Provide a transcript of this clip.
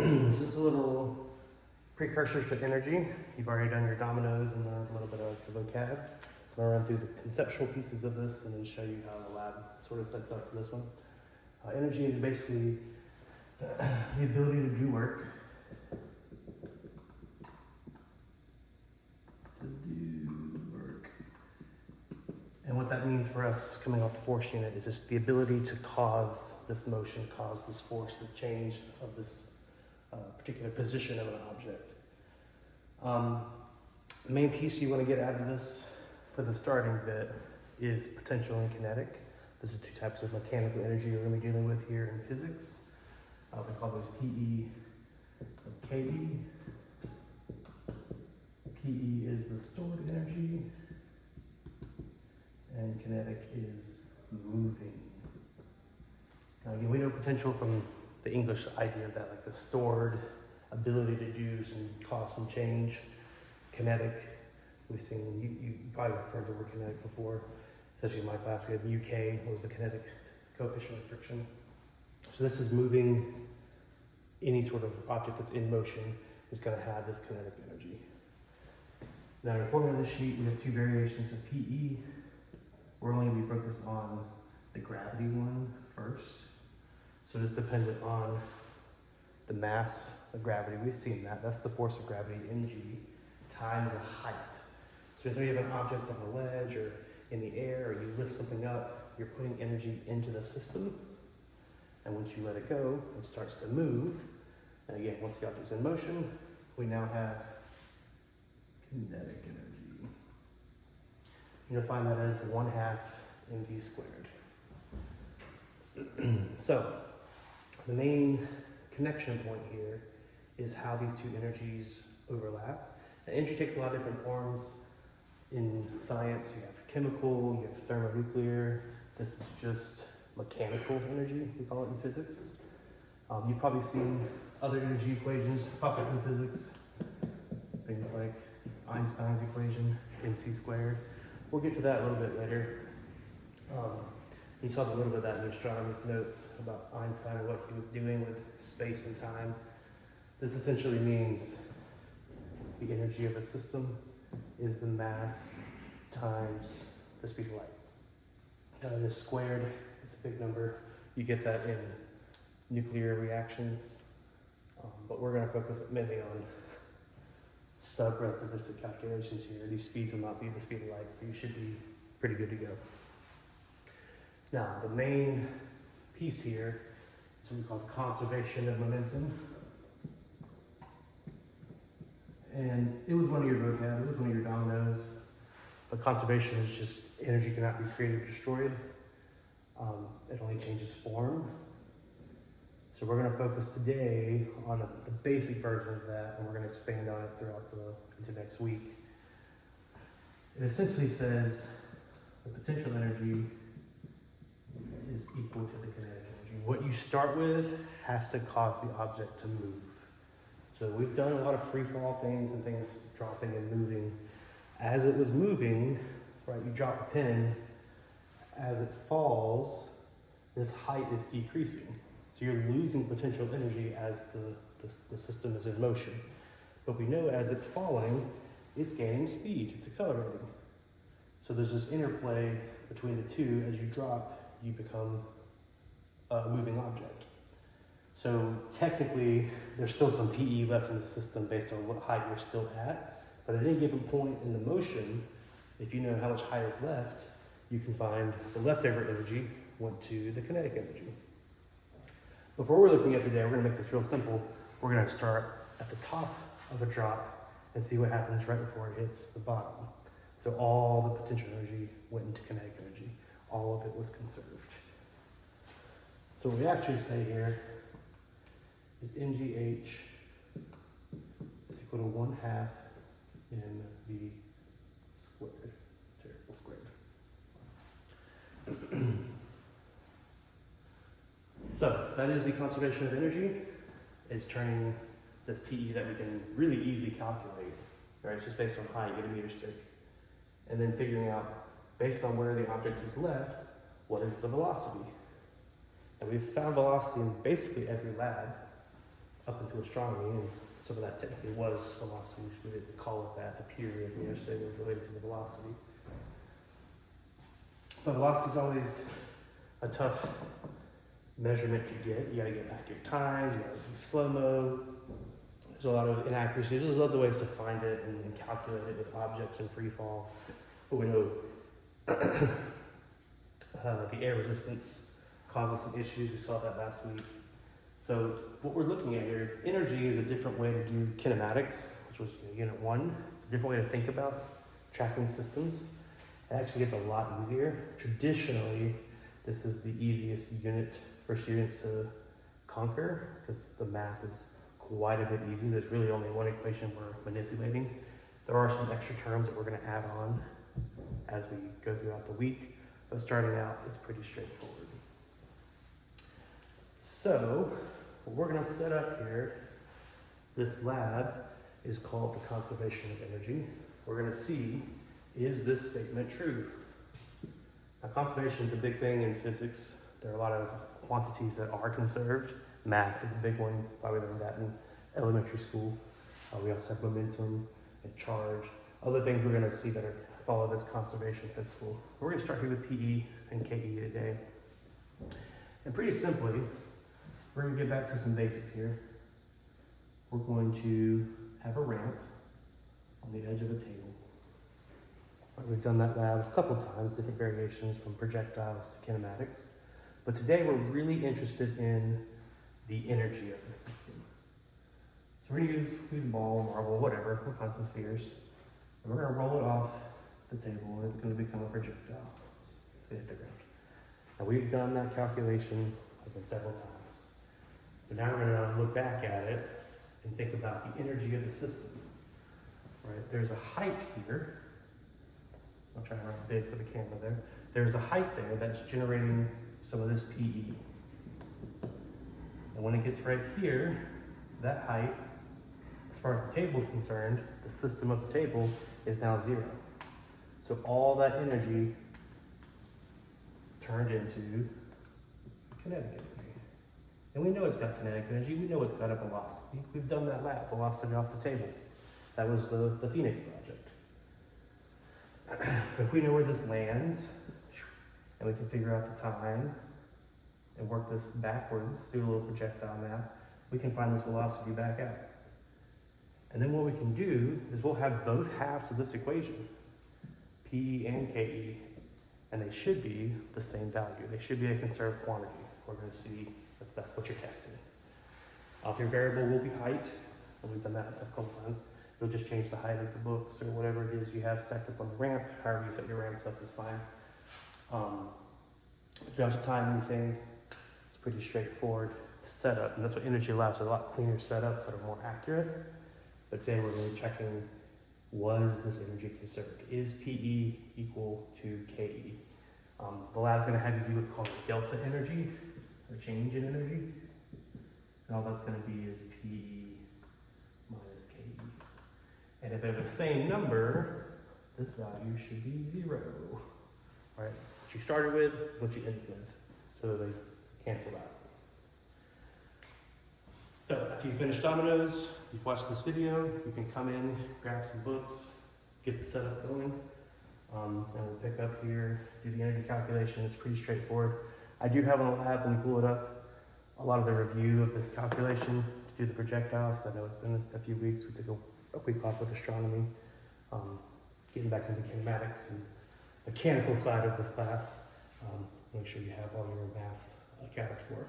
Just a little precursors to energy. You've already done your dominoes and learned a little bit of the vocab. I'm gonna run through the conceptual pieces of this and then show you how the lab sort of sets up for this one. Energy is basically the ability to do work. And what that means for us coming off the force unit is just the ability to cause this motion, cause this force, the change of this particular position of an object. The main piece you want to get out of this for the starting bit is potential and kinetic. Those are two types of mechanical energy we're going to be dealing with here in physics. We call those PE and KE. PE is the stored energy, and kinetic is moving. Now again, we know potential from the English idea of that, like the stored ability to do some, cause some change. Kinetic, we've seen, you probably heard the word kinetic before, especially in my class, we had UK, what was the kinetic coefficient of friction. So this is moving. Any sort of object that's in motion is going to have this kinetic energy. Now in the formula of the sheet, we have two variations of PE. We're only going to be focused on the gravity one first. So it's dependent on the mass of gravity. We've seen that. That's the force of gravity, mg, times the height. So if you have an object on a ledge or in the air, or you lift something up, you're putting energy into the system. And once you let it go, it starts to move. And again, once the object's in motion, we now have kinetic energy. You'll find that as 1/2 mv squared. So, the main connection point here is how these two energies overlap. And energy takes a lot of different forms. In science, you have chemical, you have thermonuclear. This is just mechanical energy, we call it in physics. You've probably seen other energy equations pop up in physics. Things like Einstein's equation, mc squared. We'll get to that a little bit later. You saw a little bit of that in astronomy's notes about Einstein and what he was doing with space and time. This essentially means the energy of a system is the mass times the speed of light. Now it is squared, it's a big number. You get that in nuclear reactions, but we're going to focus mainly on sub-relativistic calculations here. These speeds will not be the speed of light, so you should be pretty good to go. Now, the main piece here is what we call conservation of momentum. And it was one of your vocab, it was one of your dominoes, but conservation is just energy cannot be created or destroyed. It only changes form. So we're going to focus today on the basic version of that, and we're going to expand on it throughout into next week. It essentially says the potential energy is equal to the kinetic energy. What you start with has to cause the object to move. So we've done a lot of free fall things and things dropping and moving. As it was moving, right, you drop a pin, as it falls, this height is decreasing. So you're losing potential energy as the system is in motion. But we know as it's falling, it's gaining speed, it's accelerating. So there's this interplay between the two. As you drop, you become a moving object. So technically, there's still some PE left in the system based on what height you're still at. But at any given point in the motion, if you know how much height is left, you can find the leftover energy went to the kinetic energy. Before we're looking at today, we're going to make this real simple. We're going to start at the top of a drop and see what happens right before it hits the bottom. So all the potential energy went into kinetic energy. All of it was conserved. So what we actually say here is mgh is equal to 1/2 mv squared. Terrible squared. So that is the conservation of energy. It's turning this PE that we can really easily calculate, right? It's just based on height, get a meter stick. And then figuring out, based on where the object is left, what is the velocity? And we've found velocity in basically every lab. up into astronomy, and some of that technically was velocity. We didn't call it that. The period from yesterday was related to the velocity. But velocity is always a tough measurement to get. You gotta get accurate times, you gotta do slow-mo. There's a lot of inaccuracies. There's other ways to find it and calculate it with objects in free fall. But we know the air resistance causes some issues. We saw that last week. So what we're looking at here is energy is a different way to do kinematics, which was unit 1, a different way to think about tracking systems. It actually gets a lot easier. Traditionally, this is the easiest unit for students to conquer because the math is quite a bit easy. There's really only one equation we're manipulating. There are some extra terms that we're going to add on as we go throughout the week, but starting out, it's pretty straightforward. So, what we're going to set up here, this lab is called the conservation of energy. We're going to see, is this statement true? Now, conservation is a big thing in physics. There are a lot of quantities that are conserved. Mass is a big one. Probably learned that in elementary school. We also have momentum and charge. Other things we're going to see that follow this conservation principle. We're going to start here with PE and KE today. And pretty simply, we're going to get back to some basics here. We're going to have a ramp on the edge of a table. We've done that lab a couple of times, different variations from projectiles to kinematics. But today we're really interested in the energy of the system. So we're going to use a ball, marble, whatever. We'll find some spheres. And we're going to roll it off the table, and it's going to become a projectile. It's going to hit the ground. Now we've done that calculation several times. But now we're going to look back at it and think about the energy of the system. Right? There's a height here. I'll try to write big for the camera there. There's a height there that's generating some of this PE. And when it gets right here, that height, as far as the table is concerned, the system of the table is now 0. So all that energy turned into kinetic energy. And we know it's got kinetic energy, we know it's got a velocity. We've done that lab, velocity off the table. That was the Phoenix project. If we know where this lands, and we can figure out the time, and work this backwards, do a little projectile math, we can find this velocity back out. And then what we can do is we'll have both halves of this equation, PE and KE, and they should be the same value. They should be a conserved quantity. We're going to see if that's what you're testing. Your variable will be height, and we've done that a couple times. You'll just change the height of the books or whatever it is you have stacked up on the ramp. However you set your ramps up is fine. If there's a timing thing, it's pretty straightforward setup, and that's what energy allows. So a lot cleaner setups that are more accurate. But today we're really checking, was this energy conserved? Is PE equal to KE? The lab's going to have you do what's called delta energy, or change in energy. And all that's going to be is PE minus KE. And if they're the same number, this value should be 0. Right? What you started with is what you ended with, so that they cancel out. So after you finish dominoes, you've watched this video, you can come in, grab some books, get the setup going, and we'll pick up here, do the energy calculation. It's pretty straightforward. I do have on the lab, when we pull it up, a lot of the review of this calculation to do the projectiles. I know it's been a few weeks. We took a week off with astronomy, getting back into kinematics and mechanical side of this class. Make sure you have all your maths accounted for.